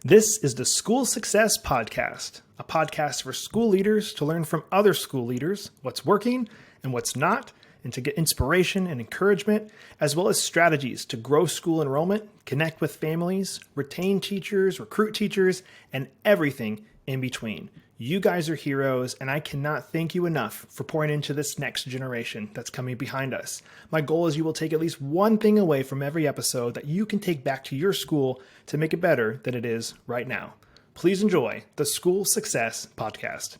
This is the School Success Podcast, a podcast for school leaders to learn from other school leaders what's working and what's not, and to get inspiration and encouragement, as well as strategies to grow school enrollment, connect with families, retain teachers, recruit teachers, and everything in between. You guys are heroes, and I cannot thank you enough for pouring into this next generation that's coming behind us. My goal is you will take at least one thing away from every episode that you can take back to your school to make it better than it is right now. Please enjoy the School Success Podcast.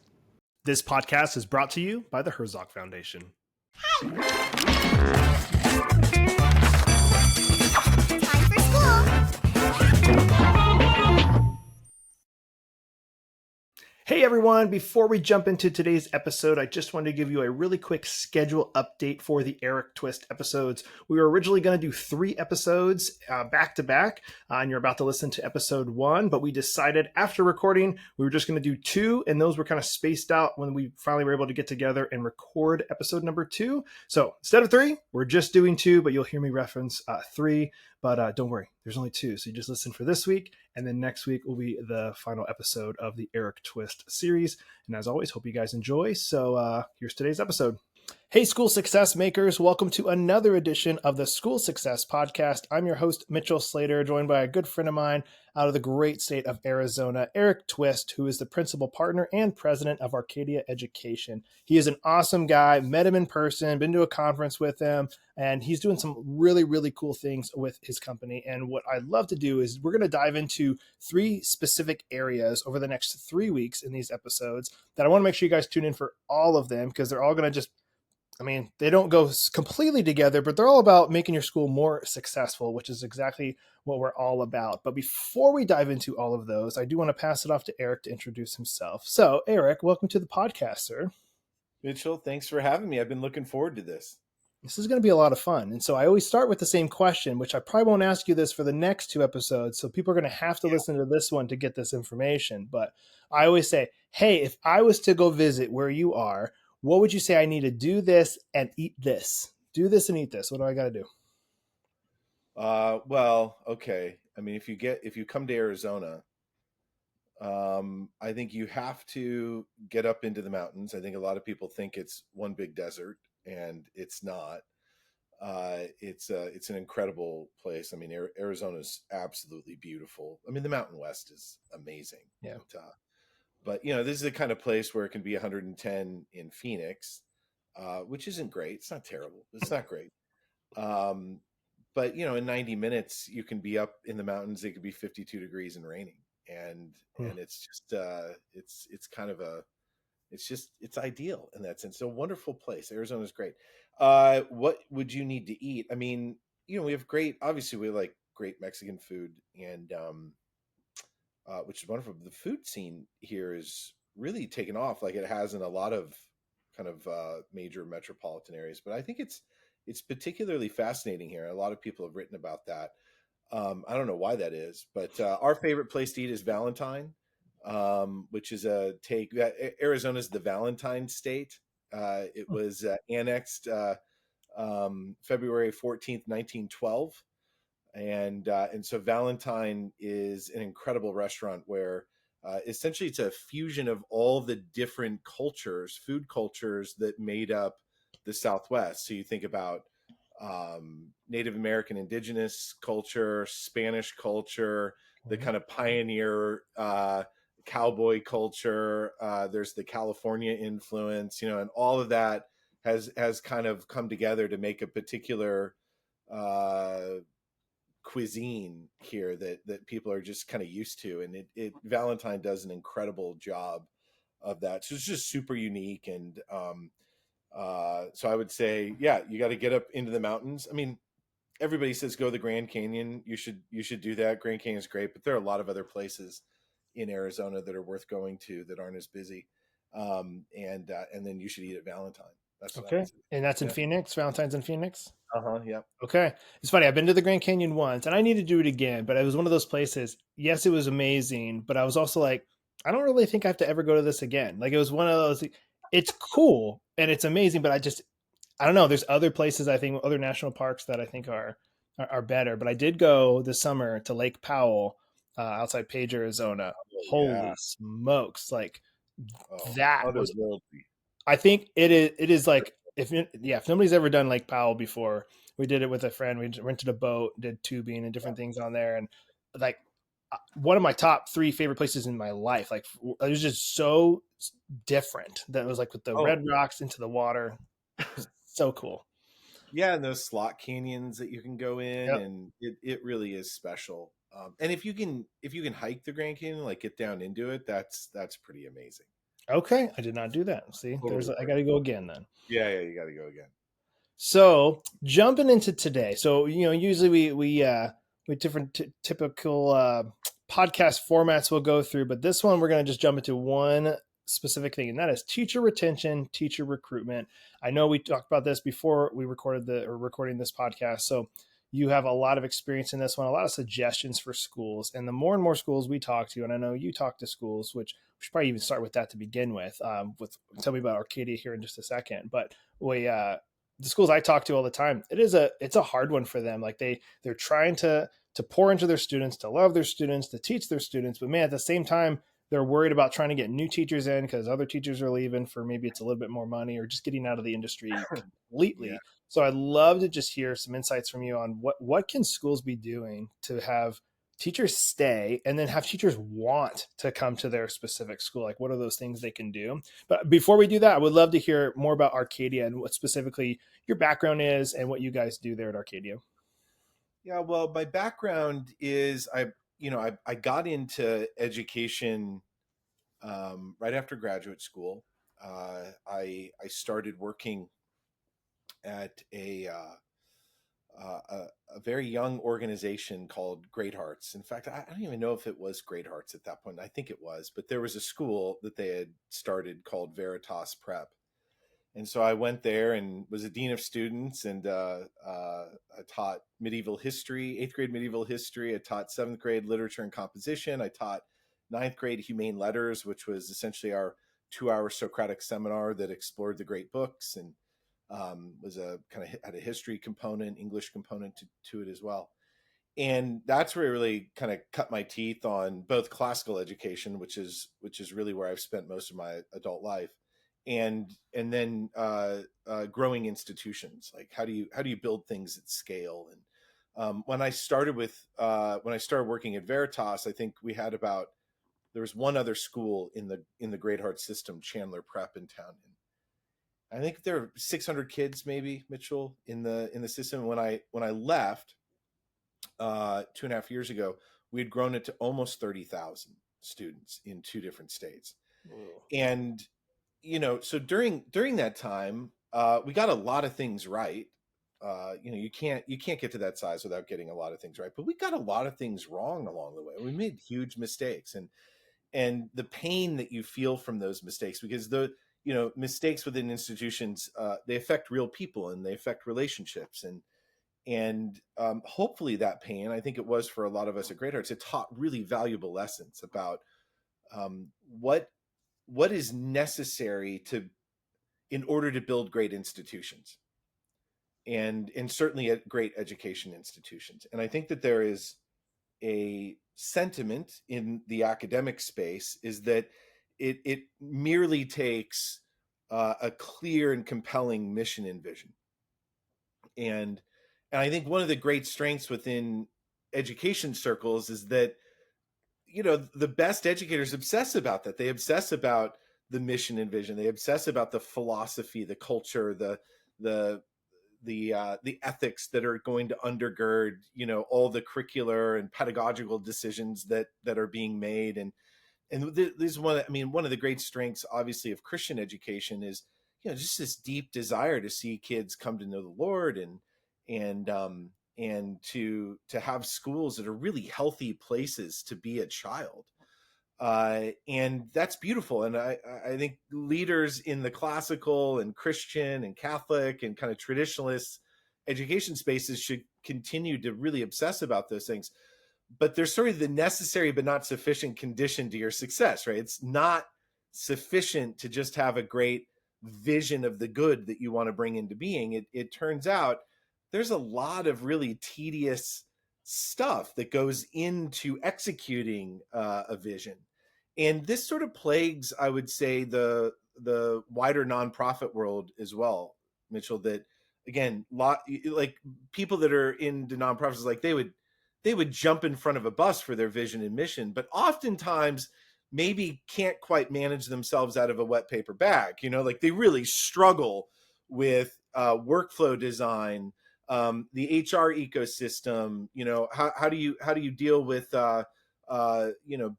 This podcast is brought to you by the Herzog Foundation. Time for school. Hey everyone, before we jump into today's episode, I just wanted to give you a really quick schedule update for the Erik Twist episodes. We were originally going to do 3 episodes back to back, and you're about to listen to episode 1, but we decided after recording, we were just going to do 2, and those were kind of spaced out when we finally were able to get together and record episode number 2. So instead of 3, we're just doing 2, but you'll hear me reference 3. But don't worry, there's only 2. So you just listen for this week. And then next week will be the final episode of the Erik Twist series. And as always, hope you guys enjoy. So here's today's episode. Hey, school success makers. Welcome to another edition of the School Success Podcast. I'm your host, Mitchell Slater, joined by a good friend of mine out of the great state of Arizona, Erik Twist, who is the principal partner and president of Arcadia Education. He is an awesome guy, met him in person, been to a conference with him, and he's doing some really, really cool things with his company. And what I'd love to do is we're going to dive into 3 specific areas over the next 3 weeks in these episodes that I want to make sure you guys tune in for all of them, because they're all going to they don't go completely together, but they're all about making your school more successful, which is exactly what we're all about. But before we dive into all of those, I do want to pass it off to Erik to introduce himself. So, Erik, welcome to the podcast, sir. Mitchell, thanks for having me. I've been looking forward to this. This is going to be a lot of fun. And so I always start with the same question, which I probably won't ask you this for the next 2 episodes. So people are going to have to listen to this one to get this information. But I always say, hey, if I was to go visit where you are, what would you say I need to do this and eat this? Do this and eat this. What do I got to do? Well, okay. I mean, if you come to Arizona, I think you have to get up into the mountains. I think a lot of people think it's one big desert, and it's not. It's an incredible place. I mean, Arizona is absolutely beautiful. I mean, the Mountain West is amazing. Yeah. But this is the kind of place where it can be 110 in Phoenix, which isn't great. It's not terrible. It's not great. But in 90 minutes, you can be up in the mountains. It could be 52 degrees and raining. And it's just, it's ideal in that sense. It's a wonderful place. Arizona is great. What would you need to eat? I mean, we have obviously we like great Mexican food, and, which is wonderful. The food scene here is really taken off like it has in a lot of kind of major metropolitan areas. But I think it's particularly fascinating here. A lot of people have written about that. I don't know why that is, but our favorite place to eat is Valentine, which is Arizona's the Valentine state. It was annexed February 14th, 1912. And so Valentine is an incredible restaurant where essentially it's a fusion of all the different food cultures that made up the Southwest. So you think about Native American indigenous culture, Spanish culture, the kind of pioneer cowboy culture. There's the California influence, and all of that has kind of come together to make a particular cuisine here that people are just kind of used to, and Valentine does an incredible job of that. So it's just super unique, and so I would say, you got to get up into the mountains. I mean, everybody says go to the Grand Canyon. You should do that. Grand Canyon is great, but there are a lot of other places in Arizona that are worth going to that aren't as busy. And then you should eat at Valentine. That's okay. And that's in Phoenix. Valentine's in Phoenix. Yeah. Okay. It's funny. I've been to the Grand Canyon once, and I need to do it again, but it was one of those places. Yes, it was amazing, but I was also like, I don't really think I have to ever go to this again. Like, it was one of those, it's cool and it's amazing, but I don't know. There's other places, I think, other national parks that I think are better, but I did go this summer to Lake Powell, outside Page, Arizona. Oh, yeah. Holy smokes! Like Oh, that was, otherworldly. I think it is. It is like if nobody's ever done Lake Powell before, we did it with a friend. We rented a boat, did tubing and different things on there, and like one of my top three favorite places in my life. Like it was just so different. That was like with the Oh, red rocks into the water, so cool. yeah, and those slot canyons that you can go in, Yep. and it really is special. And if you can hike the Grand Canyon, like get down into it, that's pretty amazing. Okay, I did not do that. See, there's Totally I worth got to it. go again then. Yeah, yeah, you got to go again. So jumping into today, so usually we different typical podcast formats we'll go through, but this one we're going to just jump into one specific thing, and that is teacher retention, teacher recruitment. I know we talked about this before we recording this podcast, so you have a lot of experience in this one, a lot of suggestions for schools, and the more and more schools we talk to, and I know you talk to schools, which we should probably even start with that to begin with. With tell me about Arcadia here in just a second, but we the schools I talk to all the time, it's a hard one for them. Like they're trying to pour into their students, to love their students, to teach their students, but man, at the same time, they're worried about trying to get new teachers in because other teachers are leaving for maybe it's a little bit more money or just getting out of the industry Yeah. completely. So I'd love to just hear some insights from you on what can schools be doing to have teachers stay and then have teachers want to come to their specific school. Like what are those things they can do? But before we do that, I would love to hear more about Arcadia and what specifically your background is and what you guys do there at Arcadia. Yeah, well, my background is I got into education right after graduate school. I started working at a very young organization called Great Hearts. In fact, I don't even know if it was Great Hearts at that point. I think it was, but there was a school that they had started called Veritas Prep. And so I went there and was a dean of students, and I taught medieval history, eighth grade medieval history. I taught seventh grade literature and composition. I taught ninth grade humane letters, which was essentially our 2 hour Socratic seminar that explored the great books and was a kind of had a history component, English component to it as well. And that's where I really kind of cut my teeth on both classical education, which is really where I've spent most of my adult life, and then growing institutions. Like how do you build things at scale? And when I started working at Veritas, I think we had about there was one other school in the Great Heart system, Chandler Prep in town. And I think there were 600 kids, maybe Mitchell, in the system. When I left 2.5 years ago, we had grown it to almost 30,000 students in two different states. Whoa. And so during that time, we got a lot of things right. You can't get to that size without getting a lot of things right, but we got a lot of things wrong along the way. We made huge mistakes, and the pain that you feel from those mistakes, because the mistakes within institutions, they affect real people and they affect relationships, and hopefully that pain, I think it was for a lot of us at Great Hearts, it taught really valuable lessons about what is necessary to in order to build great institutions, and certainly at great education institutions. And I think that there is a sentiment in the academic space is that it merely takes a clear and compelling mission and vision. And and I think one of the great strengths within education circles is that the best educators obsess about that. They obsess about the mission and vision. They obsess about the philosophy, the culture, the the ethics that are going to undergird all the curricular and pedagogical decisions that are being made. And this is one of the great strengths, obviously, of Christian education is just this deep desire to see kids come to know the Lord, and to have schools that are really healthy places to be a child. And that's beautiful. And I think leaders in the classical and Christian and Catholic and kind of traditionalist education spaces should continue to really obsess about those things. But there's sort of the necessary but not sufficient condition to your success, right? It's not sufficient to just have a great vision of the good that you want to bring into being. It turns out there's a lot of really tedious stuff that goes into executing a vision. And this sort of plagues, I would say, the wider nonprofit world as well, Mitchell. That again, like people that are into nonprofits, like they would jump in front of a bus for their vision and mission, but oftentimes maybe can't quite manage themselves out of a wet paper bag. Like they really struggle with workflow design, the HR ecosystem. How do you deal with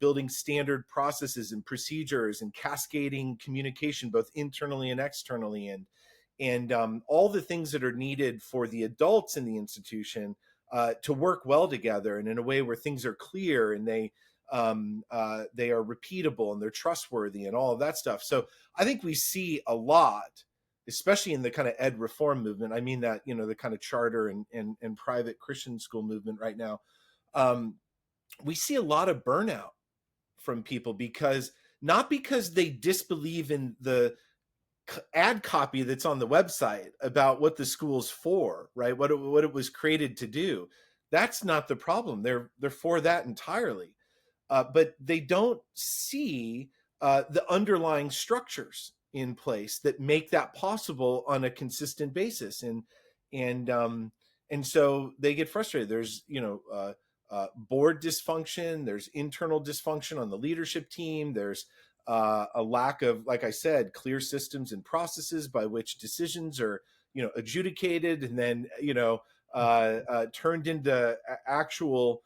building standard processes and procedures and cascading communication both internally and externally, and all the things that are needed for the adults in the institution to work well together and in a way where things are clear and they are repeatable and they're trustworthy and all of that stuff. So I think we see a lot, especially in the kind of ed reform movement. I mean that, the kind of charter and private Christian school movement right now. We see a lot of burnout from people not because they disbelieve in the ad copy that's on the website about what the school's for, right? What it was created to do. That's not the problem. They're for that entirely. But they don't see the underlying structures in place that make that possible on a consistent basis, and so they get frustrated. There's board dysfunction. There's internal dysfunction on the leadership team. There's a lack of, like I said, clear systems and processes by which decisions are adjudicated and then turned into actual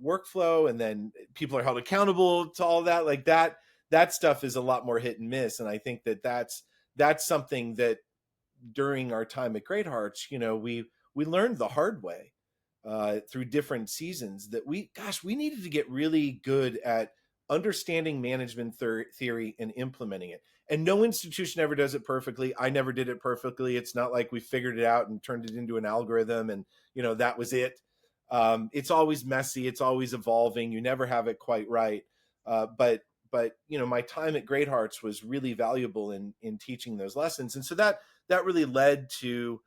workflow, and then people are held accountable to all that. Like that stuff is a lot more hit and miss, and I think that's something that during our time at Great Hearts, we learned the hard way through different seasons that we needed to get really good at understanding management theory and implementing it. And no institution ever does it perfectly. I never did it perfectly. It's not like we figured it out and turned it into an algorithm and that was it. It's always messy. It's always evolving. You never have it quite right. But my time at Great Hearts was really valuable in teaching those lessons. And so that really led to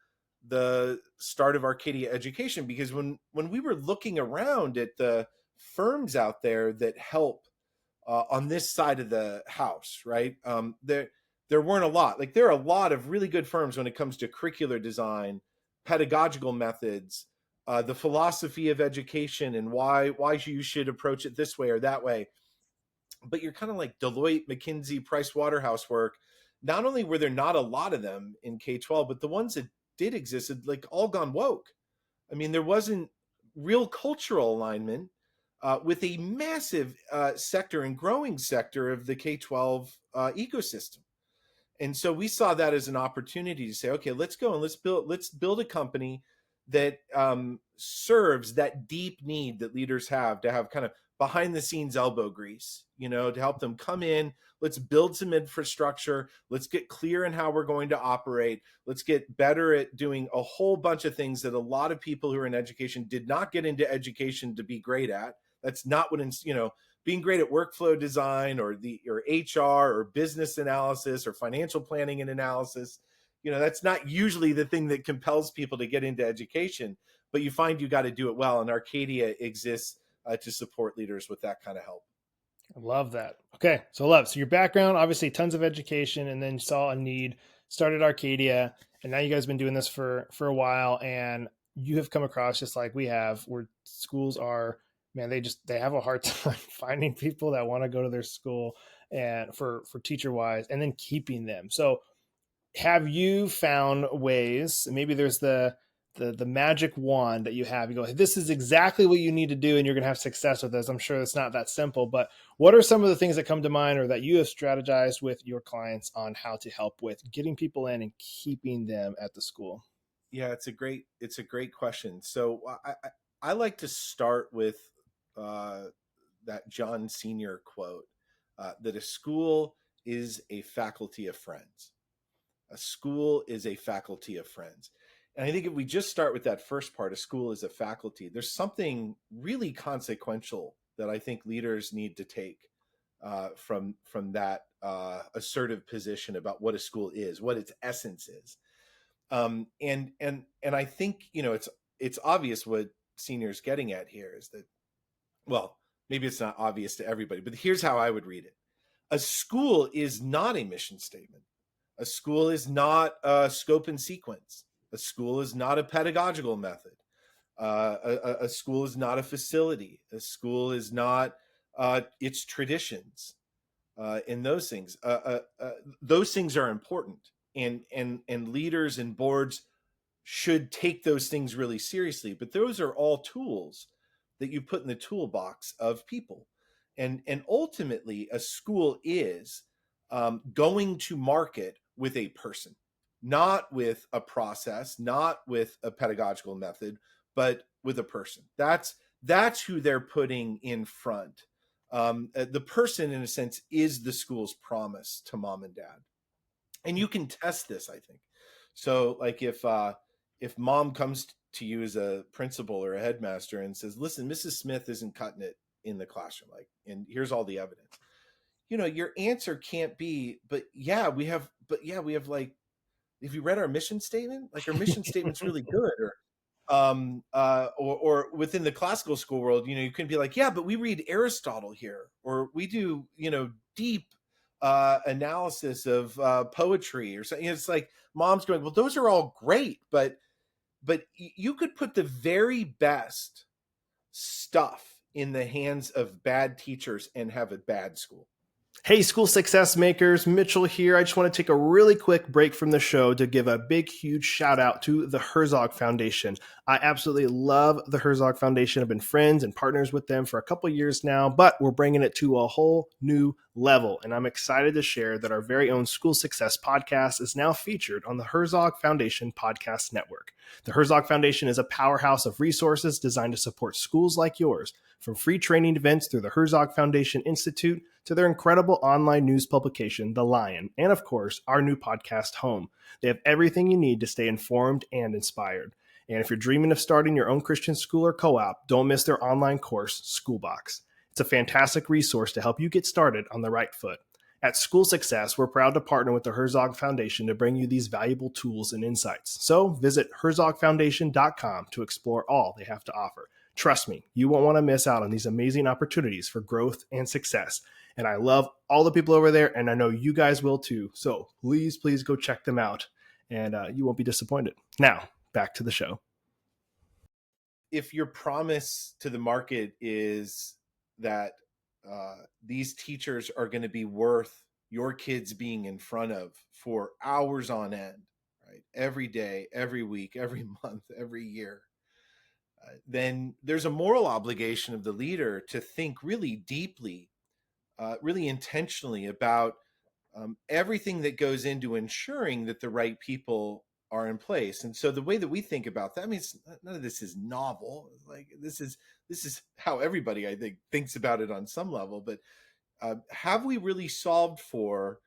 the start of 𝒂𝒕𝒂 Education, because when we were looking around at the firms out there that help on this side of the house, right? There weren't a lot. Like there are a lot of really good firms when it comes to curricular design, pedagogical methods, the philosophy of education, and why you should approach it this way or that way. But you're kind of like Deloitte, McKinsey, Price Waterhouse work. Not only were there not a lot of them in K-12, but the ones that did exist had like all gone woke. I mean, there wasn't real cultural alignment with a massive sector and growing sector of the K-12 ecosystem. And so we saw that as an opportunity to say, okay, let's go and let's build a company that serves that deep need that leaders have to have kind of behind the scenes elbow grease, to help them come in. Let's build some infrastructure. Let's get clear in how we're going to operate. Let's get better at doing a whole bunch of things that a lot of people who are in education did not get into education to be great at. That's not what, being great at workflow design or HR or business analysis or financial planning and analysis. That's not usually the thing that compels people to get into education, but you find you got to do it well. And 𝒂𝒕𝒂 exists to support leaders with that kind of help. I love that. Okay. So your background, obviously tons of education, and then you saw a need, started 𝒂𝒕𝒂, and now you guys have been doing this for a while, and you have come across, just like we have, where schools are, man, they have a hard time finding people that want to go to their school and for teacher wise, and then keeping them. So have you found ways, maybe there's the magic wand that you have, you go, this is exactly what you need to do and you're going to have success with this? I'm sure it's not that simple, but what are some of the things that come to mind or that you have strategized with your clients on how to help with getting people in and keeping them at the school? Yeah, it's a great question. So I like to start with that John Senior quote, that a school is a faculty of friends. A school is a faculty of friends. And I think if we just start with that first part, a school is a faculty, there's something really consequential that I think leaders need to take from that assertive position about what a school is, what its essence is. And I think, it's obvious what Senior's getting at here is that, well, maybe it's not obvious to everybody, but here's how I would read it. A school is not a mission statement. A school is not a scope and sequence. A school is not a pedagogical method. A school is not a facility. A school is not its traditions. And those things are important, and leaders and boards should take those things really seriously. But those are all tools that you put in the toolbox of people, and ultimately, a school is going to market with a person, not with a process, not with a pedagogical method, but with a person. That's who they're putting in front. The person, in a sense, is the school's promise to mom and dad, and you can test this, I think. So, like, if mom comes to you as a principal or a headmaster and says, "Listen, Mrs. Smith isn't cutting it in the classroom, like, and here's all the evidence," your answer can't be, but yeah, we have like, if you read our mission statement, like, our mission statement's really good, or within the classical school world, you couldn't be like, yeah, but we read Aristotle here, or we do, deep analysis of poetry or something. It's like mom's going, well, those are all great, but you could put the very best stuff in the hands of bad teachers and have a bad school. Hey, school success makers, Mitchell here. I just want to take a really quick break from the show to give a big, huge shout out to the Herzog Foundation. I absolutely love the Herzog Foundation. I've been friends and partners with them for a couple years now, but we're bringing it to a whole new level. And I'm excited to share that our very own School Success podcast is now featured on the Herzog Foundation Podcast Network. The Herzog Foundation is a powerhouse of resources designed to support schools like yours, from free training events through the Herzog Foundation Institute to their incredible online news publication, The Lion, and of course, our new podcast, Home. They have everything you need to stay informed and inspired. And if you're dreaming of starting your own Christian school or co-op, don't miss their online course, Schoolbox. It's a fantastic resource to help you get started on the right foot. At School Success, we're proud to partner with the Herzog Foundation to bring you these valuable tools and insights. So visit herzogfoundation.com to explore all they have to offer. Trust me, you won't want to miss out on these amazing opportunities for growth and success. And I love all the people over there, and I know you guys will too. So please, please go check them out, and you won't be disappointed. Now, back to the show. If your promise to the market is that these teachers are going to be worth your kids being in front of for hours on end, right? Every day, every week, every month, every year, then there's a moral obligation of the leader to think really deeply, really intentionally about everything that goes into ensuring that the right people are in place. And so the way that we think about that, I mean, none of this is novel. Like, this is how everybody, I think, thinks about it on some level. But have we really solved for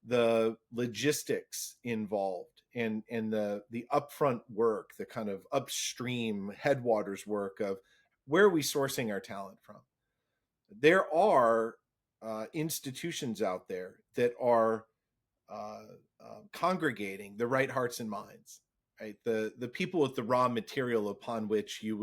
the logistics involved, and the upfront work, the kind of upstream headwaters work of where are we sourcing our talent from? There are institutions out there that are congregating the right hearts and minds, right? The people with the raw material upon which you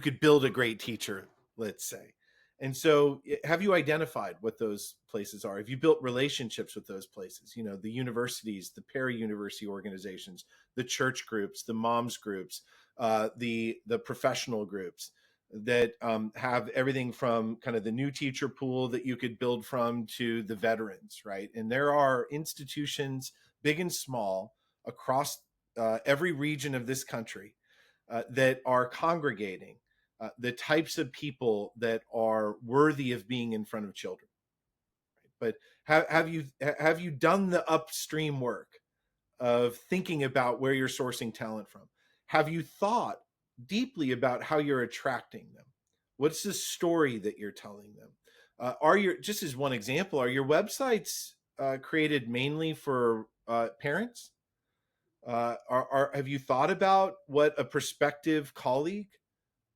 could build a great teacher, let's say. And so, have you identified what those places are? Have you built relationships with those places? The universities, the para-university organizations, the church groups, the moms groups, the professional groups that have everything from kind of the new teacher pool that you could build from to the veterans, right? And there are institutions, big and small, across every region of this country that are congregating the types of people that are worthy of being in front of children. But have you done the upstream work of thinking about where you're sourcing talent from? Have you thought deeply about how you're attracting them? What's the story that you're telling them? Just as one example, are your websites created mainly for parents? Have you thought about what a prospective colleague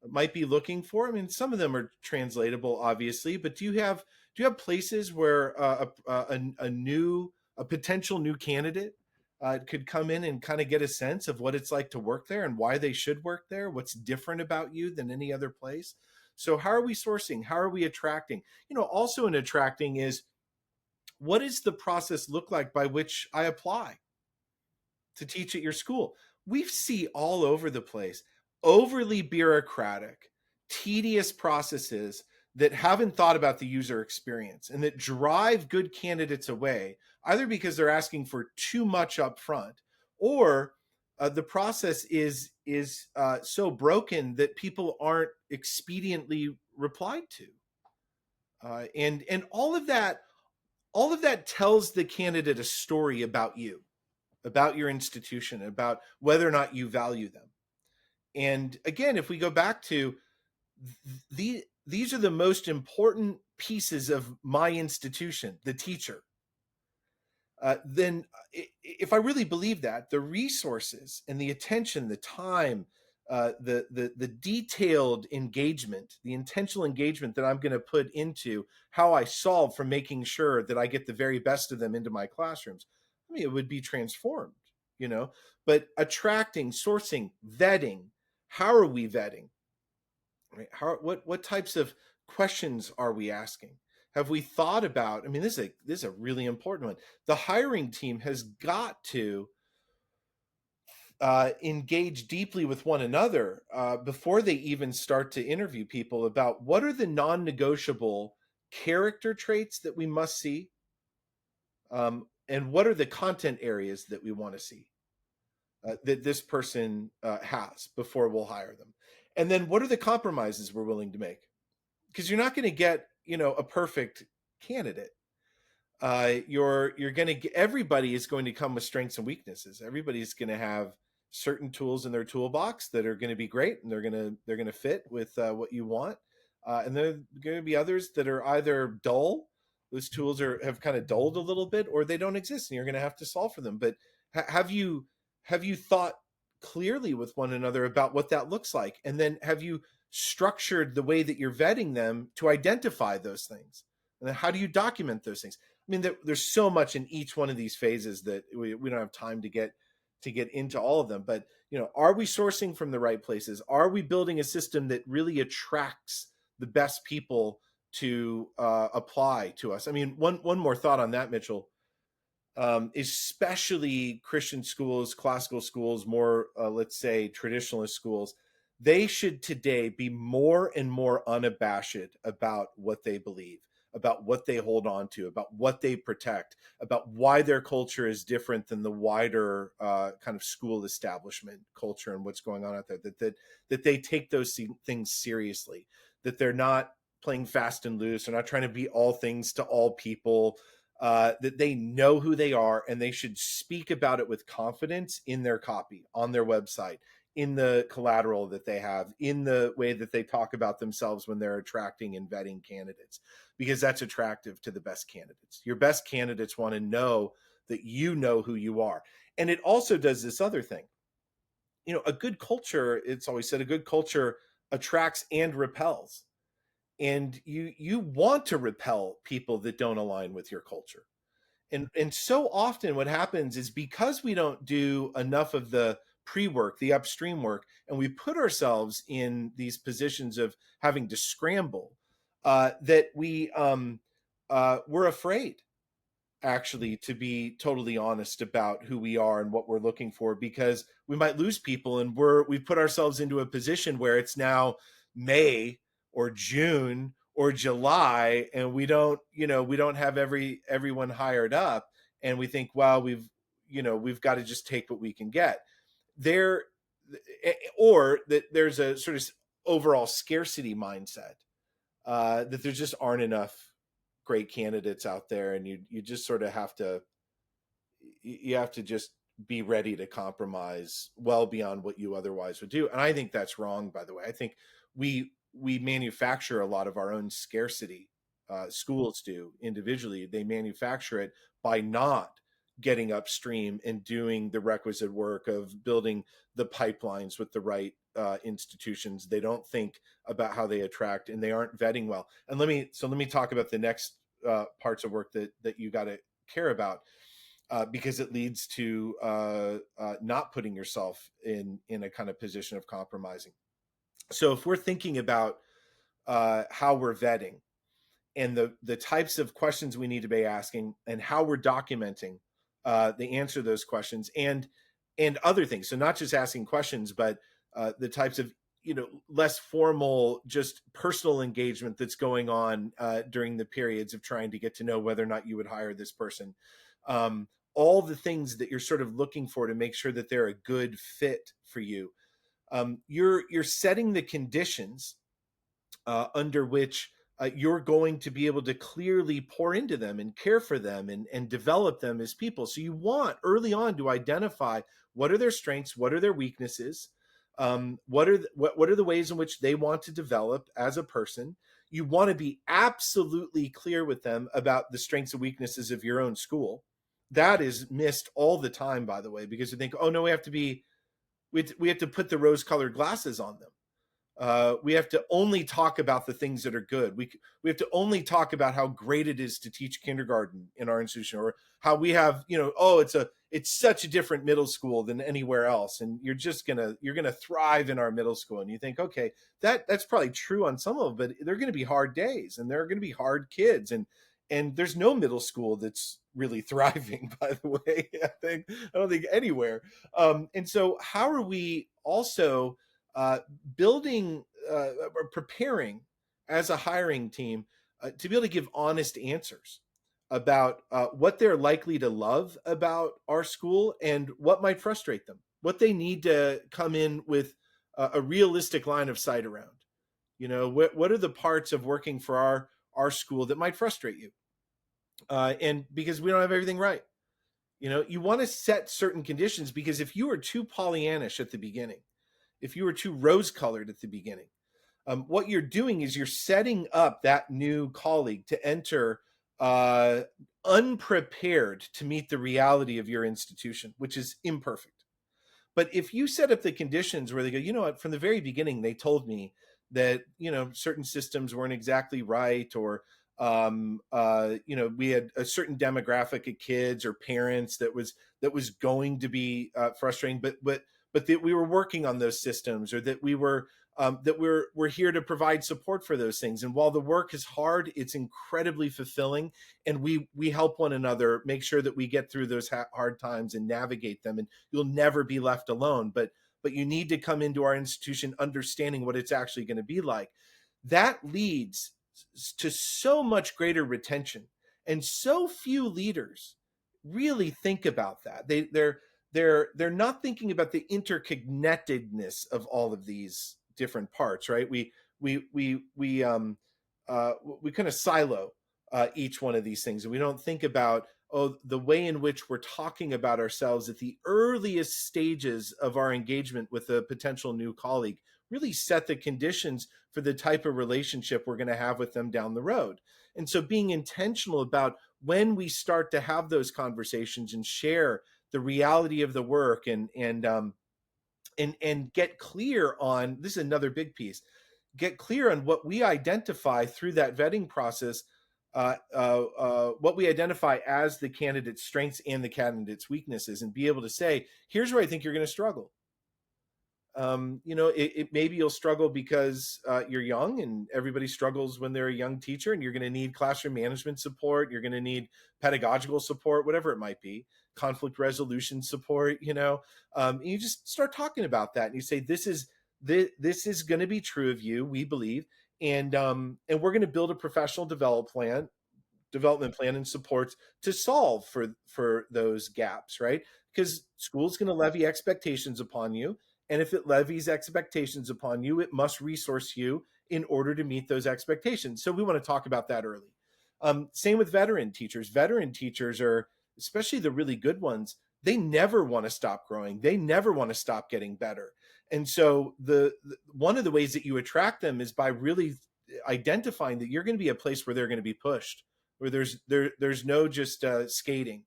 might be looking for? I mean, some of them are translatable, obviously, but do you have places where a potential new candidate could come in and kind of get a sense of what it's like to work there and why they should work there, what's different about you than any other place. So how are we sourcing? How are we attracting? Also in attracting is, what does the process look like by which I apply to teach at your school? We see all over the place overly bureaucratic, tedious processes that haven't thought about the user experience and that drive good candidates away, either because they're asking for too much up front, or the process is so broken that people aren't expediently replied to. And all of that tells the candidate a story about you, about your institution, about whether or not you value them. And again, if we go back to these are the most important pieces of my institution, the teacher, then if I really believe that, the resources and the attention, the time, the detailed engagement, the intentional engagement that I'm going to put into how I solve for making sure that I get the very best of them into my classrooms, I mean, it would be transformed, you know. But attracting, sourcing, vetting, how are we vetting? Right? What types of questions are we asking? Have we thought about? I mean, this is a really important one. The hiring team has got to engage deeply with one another before they even start to interview people about what are the non-negotiable character traits that we must see, and what are the content areas that we want to see that this person has before we'll hire them. And then what are the compromises we're willing to make? Because you're not going to get, a perfect candidate. You're going to, everybody is going to come with strengths and weaknesses. Everybody's going to have certain tools in their toolbox that are going to be great, and they're going to fit with what you want. And there are going to be others that are either dull. Those tools have kind of dulled a little bit, or they don't exist, and you're going to have to solve for them. But have you thought clearly with one another about what that looks like, and then have you structured the way that you're vetting them to identify those things? And then how do you document those things? I mean, there's so much in each one of these phases that we don't have time to get into all of them. But are we sourcing from the right places? Are we building a system that really attracts the best people to apply to us? I mean, one more thought on that, Mitchell. Especially Christian schools, classical schools, more let's say traditionalist schools, they should today be more and more unabashed about what they believe, about what they hold on to, about what they protect, about why their culture is different than the wider kind of school establishment culture and what's going on out there. That they take those things seriously, that they're not playing fast and loose, they're not trying to be all things to all people. That they know who they are, and they should speak about it with confidence in their copy, on their website, in the collateral that they have, in the way that they talk about themselves when they're attracting and vetting candidates, because that's attractive to the best candidates. Your best candidates want to know that you know who you are. And it also does this other thing. A good culture, it's always said, a good culture attracts and repels. And you want to repel people that don't align with your culture. And so often what happens is, because we don't do enough of the pre-work, the upstream work, and we put ourselves in these positions of having to scramble, that we're afraid, actually, to be totally honest about who we are and what we're looking for, because we might lose people, and we put ourselves into a position where it's now May or June or July, and we don't have everyone hired up, and we think, well, we've got to just take what we can get there, or that there's a sort of overall scarcity mindset, that there just aren't enough great candidates out there, and you just sort of have to just be ready to compromise well beyond what you otherwise would do. And I think that's wrong, by the way. I think we manufacture a lot of our own scarcity. Schools do individually. They manufacture it by not getting upstream and doing the requisite work of building the pipelines with the right institutions. They don't think about how they attract, and they aren't vetting well. And let me talk about the next parts of work that you got to care about. because it leads to not putting yourself in a kind of position of compromising. So if we're thinking about how we're vetting and the types of questions we need to be asking and how we're documenting the answer to those questions and other things. So not just asking questions, but the types of less formal, just personal engagement that's going on during the periods of trying to get to know whether or not you would hire this person. All the things that you're sort of looking for to make sure that they're a good fit for you. You're setting the conditions under which you're going to be able to clearly pour into them and care for them and develop them as people. So you want early on to identify what are their strengths, what are their weaknesses, what are the ways in which they want to develop as a person. You want to be absolutely clear with them about the strengths and weaknesses of your own school. That is missed all the time, by the way, because you think, oh no, we have to put the rose-colored glasses on them. We have to only talk about the things that are good. We have to only talk about how great it is to teach kindergarten in our institution, or how we have, it's such a different middle school than anywhere else, and you're gonna thrive in our middle school. And you think, okay, that's probably true on some of them, but they're going to be hard days, and there are going to be hard kids, and there's no middle school that's really thriving, by the way. I don't think anywhere. And so, how are we also building or preparing as a hiring team to be able to give honest answers about what they're likely to love about our school and what might frustrate them, what they need to come in with a realistic line of sight around. What are the parts of working for our school that might frustrate you? And because we don't have everything right. You want to set certain conditions, because if you are too Pollyannish at the beginning, if you were too rose-colored at the beginning, what you're doing is you're setting up that new colleague to enter unprepared to meet the reality of your institution, which is imperfect. But if you set up the conditions where they go, you know what, from the very beginning, they told me that, certain systems weren't exactly right, or, we had a certain demographic of kids or parents that was going to be frustrating, but that we were working on those systems, or that we're here to provide support for those things. And while the work is hard, it's incredibly fulfilling, and we help one another make sure that we get through those hard times and navigate them. And you'll never be left alone. But you need to come into our institution understanding what it's actually going to be like. That leads to so much greater retention, and so few leaders really think about that. They're not thinking about the interconnectedness of all of these different parts, right? We kind of silo each one of these things, and we don't think about the way in which we're talking about ourselves at the earliest stages of our engagement with a potential new colleague really set the conditions for the type of relationship we're going to have with them down the road. And so being intentional about when we start to have those conversations and share the reality of the work, and get clear on, this is another big piece, get clear on what we identify through that vetting process, what we identify as the candidate's strengths and the candidate's weaknesses, and be able to say, here's where I think you're going to struggle. Maybe you'll struggle because you're young, and everybody struggles when they're a young teacher, and you're going to need classroom management support. You're going to need pedagogical support, whatever it might be, conflict resolution support. You just start talking about that, and you say, this is going to be true of you, we believe, and we're going to build a professional development plan and supports to solve for those gaps, right? Because school's going to levy expectations upon you. And if it levies expectations upon you, it must resource you in order to meet those expectations. So we want to talk about that early. Same with veteran teachers. Veteran teachers are, especially the really good ones, they never want to stop growing. They never want to stop getting better. And so one of the ways that you attract them is by really identifying that you're going to be a place where they're going to be pushed, where there's no just skating.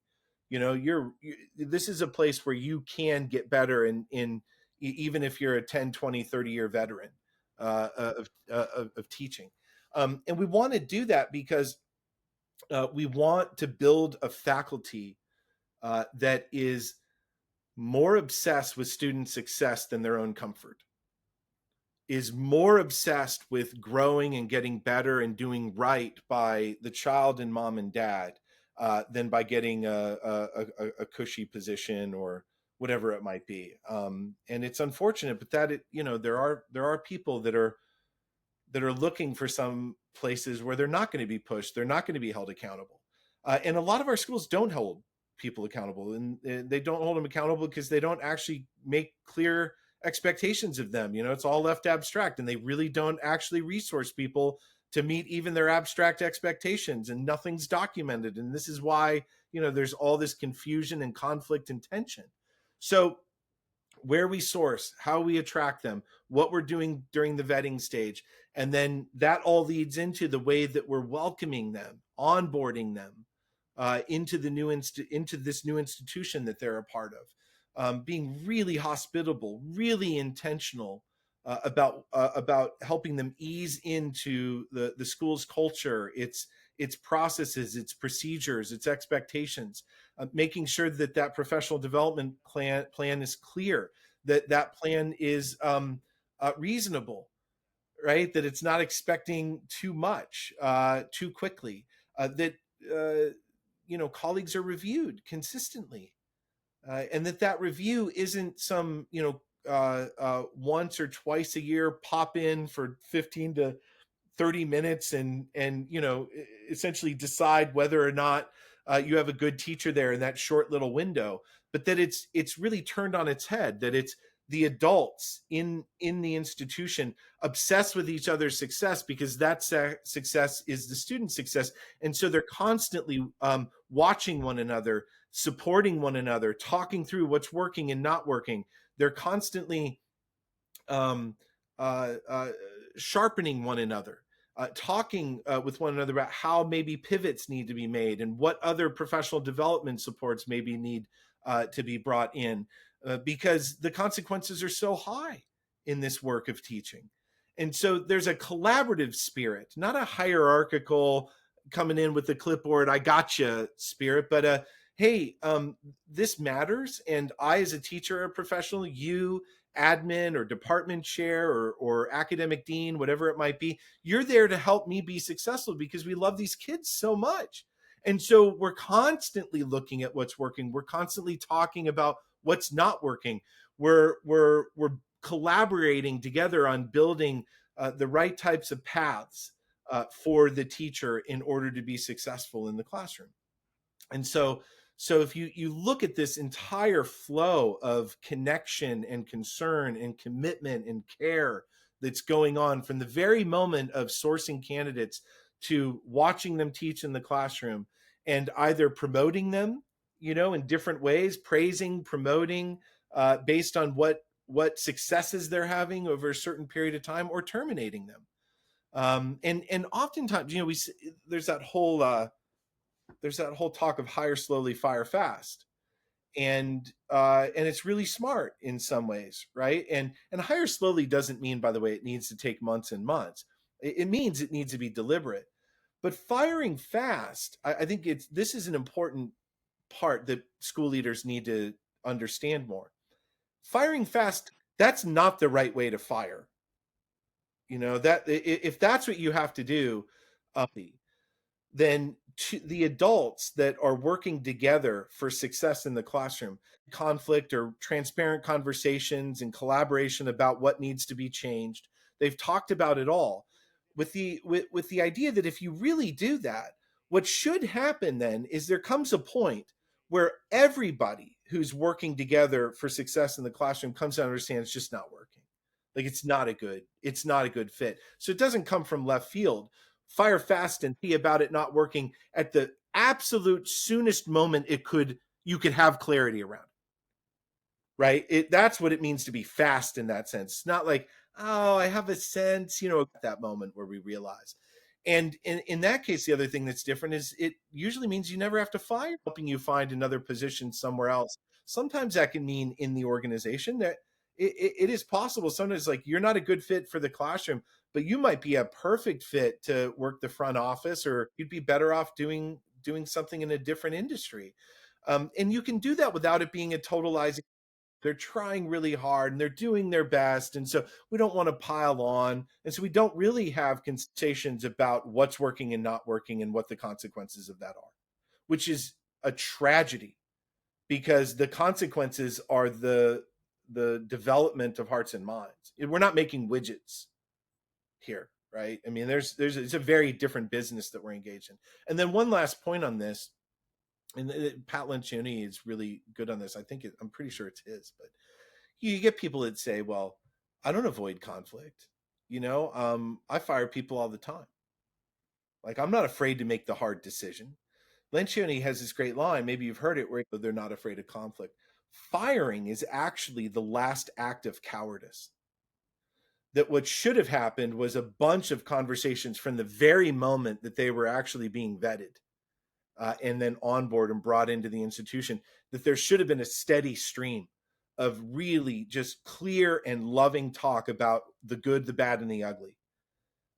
This is a place where you can get better in even if you're a 10, 20, 30-year veteran of teaching. And we want to do that because we want to build a faculty that is more obsessed with student success than their own comfort, is more obsessed with growing and getting better and doing right by the child and mom and dad than by getting a cushy position or whatever it might be. And it's unfortunate, but there are people that are looking for some places where they're not going to be pushed, they're not going to be held accountable. And a lot of our schools don't hold people accountable, and they don't hold them accountable because they don't actually make clear expectations of them. It's all left abstract, and they really don't actually resource people to meet even their abstract expectations, and nothing's documented. And this is why, there's all this confusion and conflict and tension. So where we source, how we attract them, what we're doing during the vetting stage. And then that all leads into the way that we're welcoming them, onboarding them into this new institution that they're a part of, being really hospitable, really intentional about helping them ease into the school's culture, its processes, its procedures, its expectations, making sure that professional development plan is clear, that plan is reasonable, right? That it's not expecting too much too quickly. That colleagues are reviewed consistently, and that review isn't some once or twice a year pop in for 15 to 30 minutes and essentially decide whether or not you have a good teacher there in that short little window, but that it's really turned on its head, that it's the adults in the institution obsessed with each other's success, because that success is the student's success. And so they're constantly watching one another, supporting one another, talking through what's working and not working. They're constantly sharpening one another, talking with one another about how maybe pivots need to be made and what other professional development supports maybe need to be brought in, because the consequences are so high in this work of teaching. And so there's a collaborative spirit, not a hierarchical coming in with the clipboard, I gotcha spirit, but hey, this matters. And I, as a teacher or professional, you, admin or department chair or academic dean, whatever it might be, you're there to help me be successful because we love these kids so much. And so we're constantly looking at what's working. We're constantly talking about what's not working. We're collaborating together on building the right types of paths for the teacher in order to be successful in the classroom. And so if you look at this entire flow of connection and concern and commitment and care that's going on from the very moment of sourcing candidates to watching them teach in the classroom, and either promoting them, in different ways, praising, promoting, based on what successes they're having over a certain period of time, or terminating them. And oftentimes, there's that whole talk of hire slowly, fire fast, and it's really smart in some ways, right? And hire slowly doesn't mean, by the way, it needs to take months and months. It means it needs to be deliberate. But firing fast, I think this is an important part that school leaders need to understand more. Firing fast, that's not the right way to fire. That if that's what you have to do, then to the adults that are working together for success in the classroom, conflict or transparent conversations and collaboration about what needs to be changed. They've talked about it all with the idea that if you really do that, what should happen then is there comes a point where everybody who's working together for success in the classroom comes to understand it's just not working. Like it's not a good fit. So it doesn't come from left field. Fire fast and see about it not working at the absolute soonest moment you could have clarity around. Right? That's what it means to be fast in that sense. It's not like, oh, I have a sense, at that moment where we realize. And in that case, the other thing that's different is it usually means you never have to fire, helping you find another position somewhere else. Sometimes that can mean in the organization that it is possible. Sometimes like you're not a good fit for the classroom, but you might be a perfect fit to work the front office, or you'd be better off doing something in a different industry. And you can do that without it being a totalizing. They're trying really hard and they're doing their best. And so we don't want to pile on. And so we don't really have conversations about what's working and not working and what the consequences of that are, which is a tragedy, because the consequences are the development of hearts and minds. We're not making widgets here, right? I mean, it's a very different business that we're engaged in. And then one last point on this, and Pat Lencioni is really good on this. I'm pretty sure it's his, but you get people that say, well, I don't avoid conflict. I fire people all the time. Like, I'm not afraid to make the hard decision. Lencioni has this great line, maybe you've heard it, where they're not afraid of conflict. Firing is actually the last act of cowardice. That what should have happened was a bunch of conversations from the very moment that they were actually being vetted, and then on board and brought into the institution, that there should have been a steady stream of really just clear and loving talk about the good, the bad, and the ugly,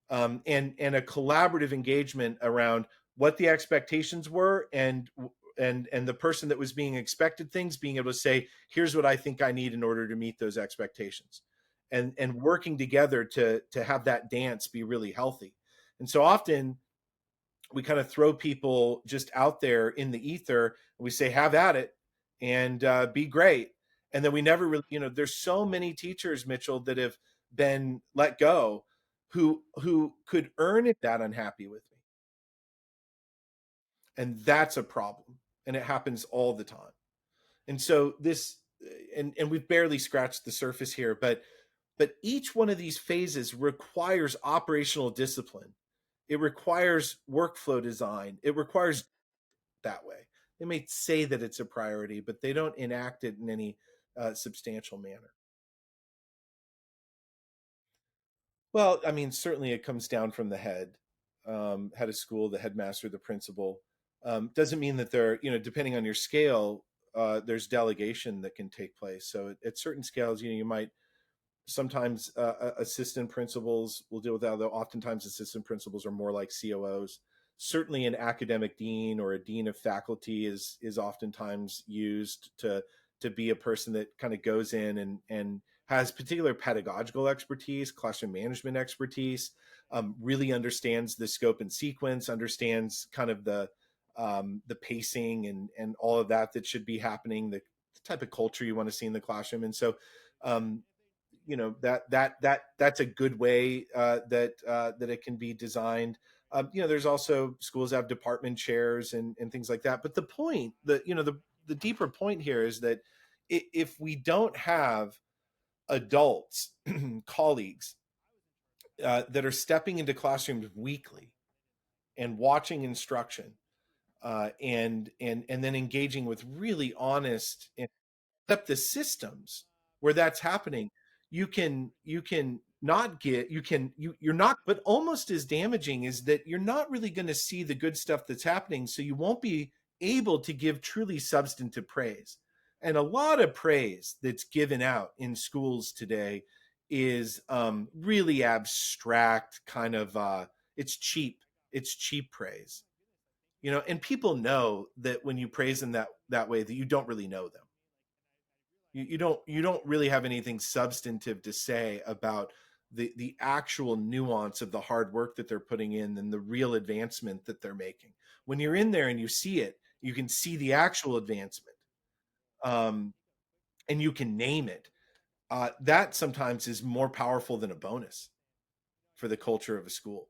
and a collaborative engagement around what the expectations were, and the person that was being expected things being able to say, here's what I think I need in order to meet those expectations, and working together to have that dance be really healthy. And so often we kind of throw people just out there in the ether and we say, have at it and be great. And then we never really, there's so many teachers, Mitchell, that have been let go who could earn it, that unhappy with me. And that's a problem. And it happens all the time. And so this, and we've barely scratched the surface here, but each one of these phases requires operational discipline. It requires workflow design. It requires that way. They may say that it's a priority, but they don't enact it in any substantial manner. Well, I mean, certainly it comes down from the head of school, the headmaster, the principal. Doesn't mean that there, depending on your scale, there's delegation that can take place. So at certain scales, you might sometimes assistant principals will deal with that, though oftentimes assistant principals are more like COOs. Certainly an academic dean or a dean of faculty is oftentimes used to be a person that kind of goes in and has particular pedagogical expertise, classroom management expertise, really understands the scope and sequence, understands kind of the pacing and all of that should be happening, the type of culture you want to see in the classroom. And so that's a good way that it can be designed. There's also schools that have department chairs and things like that. But the point, the deeper point here is that if we don't have adults, colleagues that are stepping into classrooms weekly and watching instruction, and then engaging with really honest and up the systems where that's happening, you're not, but almost as damaging is that you're not really going to see the good stuff that's happening, so you won't be able to give truly substantive praise. And a lot of praise that's given out in schools today is really abstract, kind of it's cheap praise, and people know that when you praise them that way, that you don't really know them. You don't really have anything substantive to say about the actual nuance of the hard work that they're putting in and the real advancement that they're making. When you're in there and you see it, you can see the actual advancement, and you can name it. That sometimes is more powerful than a bonus for the culture of a school.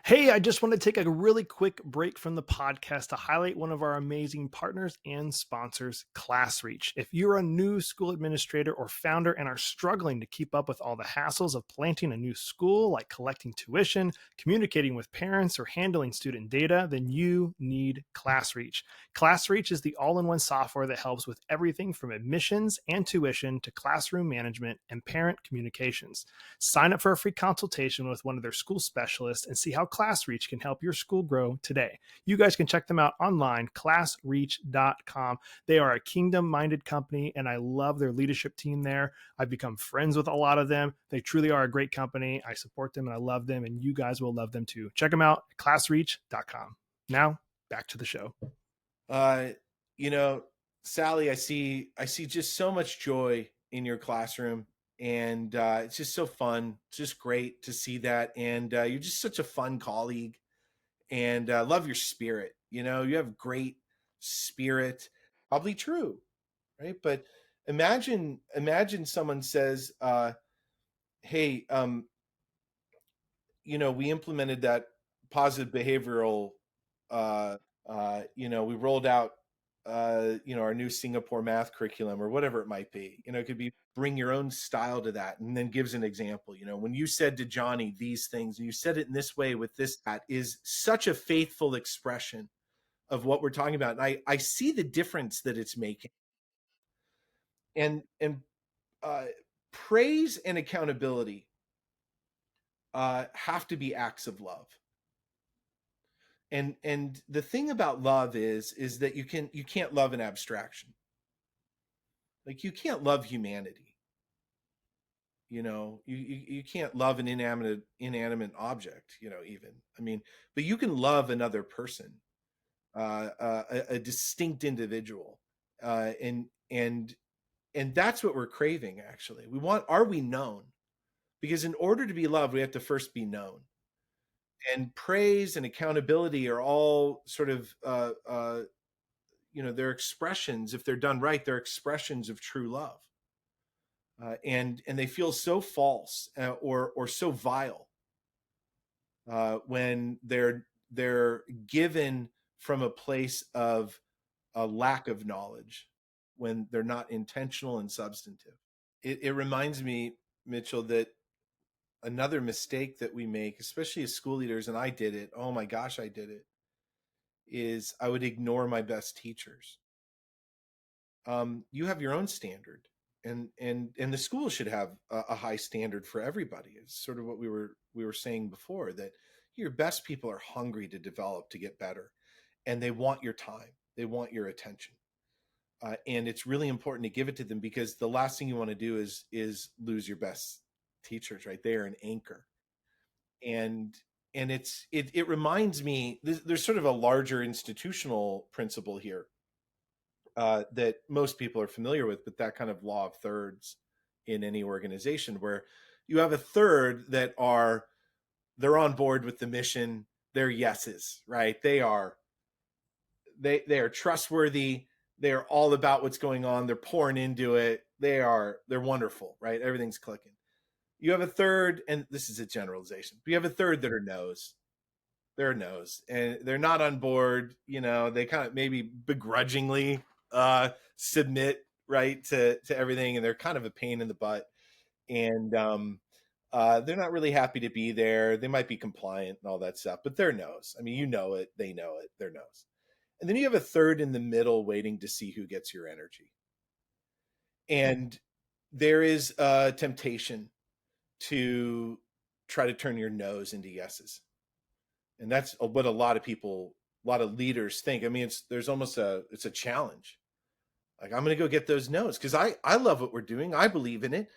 Hey, I just want to take a really quick break from the podcast to highlight one of our amazing partners and sponsors, ClassReach. If you're a new school administrator or founder and are struggling to keep up with all the hassles of planting a new school, like collecting tuition, communicating with parents, or handling student data, then you need ClassReach. ClassReach is the all-in-one software that helps with everything from admissions and tuition to classroom management and parent communications. Sign up for a free consultation with one of their school specialists and see how ClassReach can help your school grow today. You guys can check them out online, classreach.com. They are a kingdom-minded company, and I love their leadership team there. I've become friends with a lot of them. They truly are a great company. I support them, and I love them, and you guys will love them too. Check them out at classreach.com. Now, back to the show. you know, Sally, I see just so much joy in your classroom, and it's just so fun. It's just great to see that, and you're just such a fun colleague, and love your spirit. You have great spirit. Probably true, right? But imagine someone says, "Hey, we implemented that positive behavioral, we rolled out, our new Singapore math curriculum or whatever it might be. It could be bring your own style to that, and then gives an example. When you said to Johnny these things, and you said it in this way with this, that is such a faithful expression of what we're talking about. And I see the difference that it's making. And uh, praise and accountability have to be acts of love. And the thing about love is that you can't love an abstraction. Like, you can't love humanity. You can't love an inanimate object, even. I mean, but you can love another person, a distinct individual, and that's what we're craving. Actually, are we known? Because in order to be loved, we have to first be known. And praise and accountability are all sort of they're expressions. If they're done right, they're expressions of true love, and they feel so false, or so vile, when they're given from a place of a lack of knowledge, when they're not intentional and substantive. It reminds me, Mitchell, that another mistake that we make, especially as school leaders, and I did it, oh my gosh, I did it, is I would ignore my best teachers. You have your own standard, and the school should have a high standard for everybody. It's sort of what we were saying before, that your best people are hungry to develop, to get better, and they want your time, they want your attention, and it's really important to give it to them, because the last thing you want to do is lose your best teachers. Right, they are an anchor. And it reminds me, there's sort of a larger institutional principle here, that most people are familiar with, but that kind of law of thirds in any organization, where you have a third they're on board with the mission. They're yeses, right? They are trustworthy. They're all about what's going on. They're pouring into it. They're wonderful, right? Everything's clicking. You have a third, and this is a generalization, but you have a third that are no's. They're no's, and they're not on board. They kind of maybe begrudgingly submit, right, to everything, and they're kind of a pain in the butt, and they're not really happy to be there. They might be compliant and all that stuff, but they're no's. I mean, it, they know it, they're no's. And then you have a third in the middle, waiting to see who gets your energy. And there is a temptation to try to turn your no's into yeses. And that's what a lot of leaders think. I mean, it's a challenge. Like, I'm going to go get those no's because I love what we're doing. I believe in it.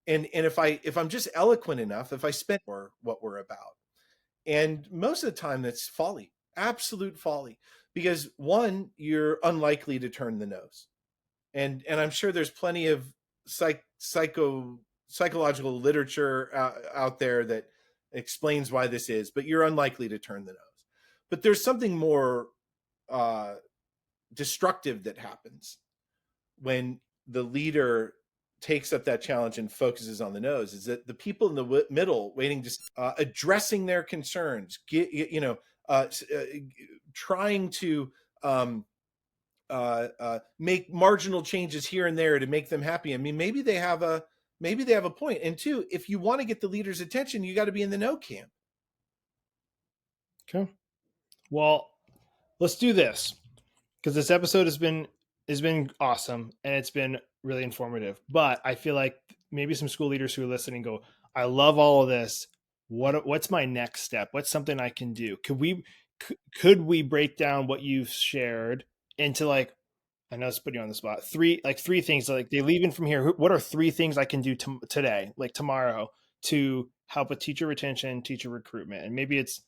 And if I'm just eloquent enough, if I spend more what we're about. And most of the time that's folly, absolute folly, because one, you're unlikely to turn the no's. And I'm sure there's plenty of psychological literature out there that explains why this is, but you're unlikely to turn the nose. But there's something more destructive that happens when the leader takes up that challenge and focuses on the nose, is that the people in the middle, waiting, just addressing their concerns, trying to make marginal changes here and there to make them happy. I mean, maybe they have a point. And two, if you want to get the leader's attention, you got to be in the no camp. Okay. Well, let's do this, because this episode has been awesome and it's been really informative. But I feel like maybe some school leaders who are listening go, I love all of this. What's my next step? What's something I can do? Could we break down what you've shared into, like, I know it's putting you on the spot, three things, like they leave in from here. What are three things I can do today, like tomorrow, to help with teacher retention, teacher recruitment? And maybe it's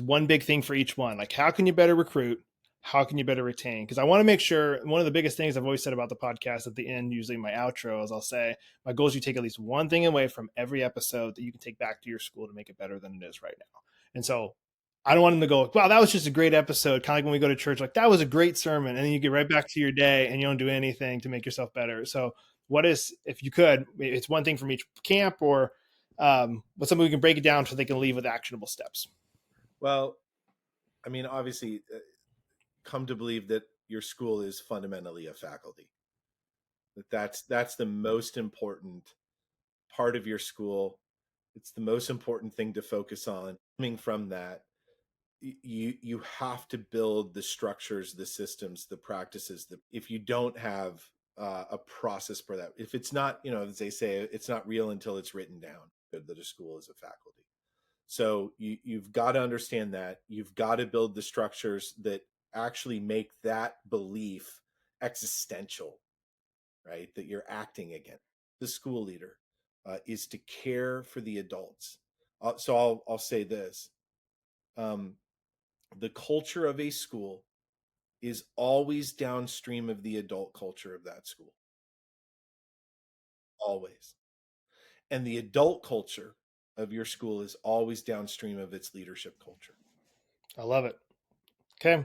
one big thing for each one. Like, how can you better recruit? how can you better retain? Because I want to make sure, one of the biggest things I've always said about the podcast at the end, usually my outro, is I'll say, my goal is you take at least one thing away from every episode that you can take back to your school to make it better than it is right now. And so I don't want them to go, wow, that was just a great episode. Kind of like when we go to church, like that was a great sermon. And then you get right back to your day and you don't do anything to make yourself better. So what is, if you could, it's one thing from each camp, or what's something we can break it down so they can leave with actionable steps? Well, I mean, obviously, come to believe that your school is fundamentally a faculty. That's the most important part of your school. It's the most important thing to focus on. Coming from that, you have to build the structures, the systems, the practices. That if you don't have a process for that, if it's not, as they say, it's not real until it's written down that a school is a faculty. So you've got to understand that. You've got to build the structures that actually make that belief existential, right? That you're acting against. The school leader is to care for the adults. So I'll say this. The culture of a school is always downstream of the adult culture of that school. Always. And the adult culture of your school is always downstream of its leadership culture. I love it. Okay.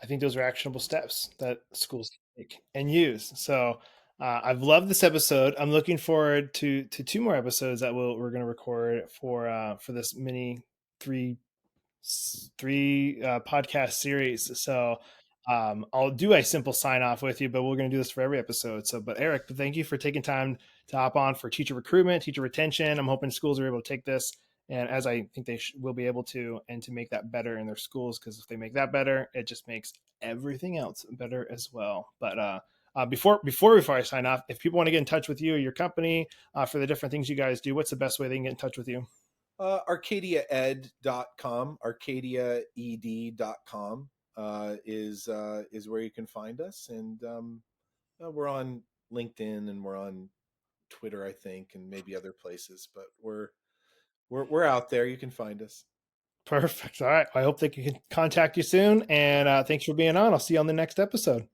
I think those are actionable steps that schools take and use. So I've loved this episode. I'm looking forward to two more episodes that we're going to record for this mini three podcast series. So I'll do a simple sign off with you, but we're going to do this for every episode. So, but Erik, thank you for taking time to hop on for teacher recruitment, teacher retention. I'm hoping schools are able to take this, and as I think they will be able to, and to make that better in their schools, because if they make that better, it just makes everything else better as well. But before I sign off, if people want to get in touch with you or your company for the different things you guys do, what's the best way they can get in touch with you? 𝒂𝒕𝒕𝒓𝒂𝒂𝒂𝒡.com, 𝒂𝒕𝒕𝒕.com is where you can find us. And we're on LinkedIn and we're on Twitter, I think, and maybe other places, but we're out there. You can find us. Perfect. All right. I hope they can contact you soon. And thanks for being on. I'll see you on the next episode.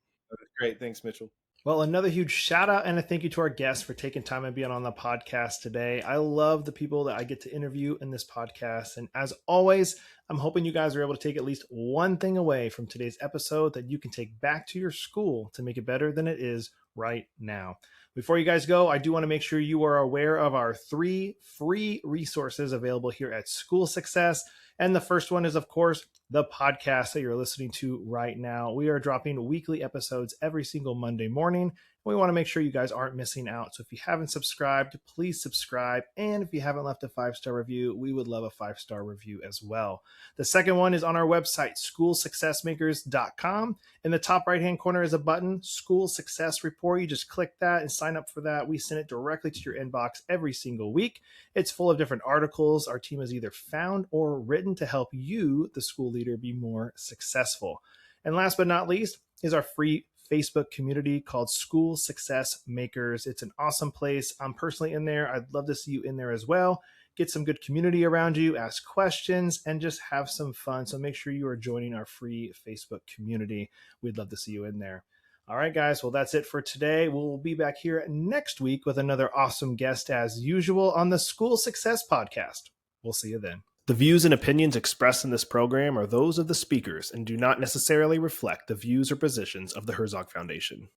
Great. Thanks, Mitchell. Well, another huge shout out and a thank you to our guests for taking time and being on the podcast today. I love the people that I get to interview in this podcast. And as always, I'm hoping you guys are able to take at least one thing away from today's episode that you can take back to your school to make it better than it is right now. Before you guys go, I do want to make sure you are aware of our 3 free resources available here at School Success. And the first one is, of course, the podcast that you're listening to right now. We are dropping weekly episodes every single Monday morning. We want to make sure you guys aren't missing out. So if you haven't subscribed, please subscribe. And if you haven't left a 5-star review, we would love a 5-star review as well. The second one is on our website, schoolsuccessmakers.com. In the top right-hand corner is a button, School Success Report. You just click that and sign up for that. We send it directly to your inbox every single week. It's full of different articles our team has either found or written to help you, the school leader, be more successful. And last but not least is our free Facebook community called School Success Makers. It's an awesome place. I'm personally in there. I'd love to see you in there as well. Get some good community around you, ask questions, and just have some fun. So make sure you are joining our free Facebook community. We'd love to see you in there. All right, guys. Well, that's it for today. We'll be back here next week with another awesome guest as usual on the School Success Podcast. We'll see you then. The views and opinions expressed in this program are those of the speakers and do not necessarily reflect the views or positions of the Herzog Foundation.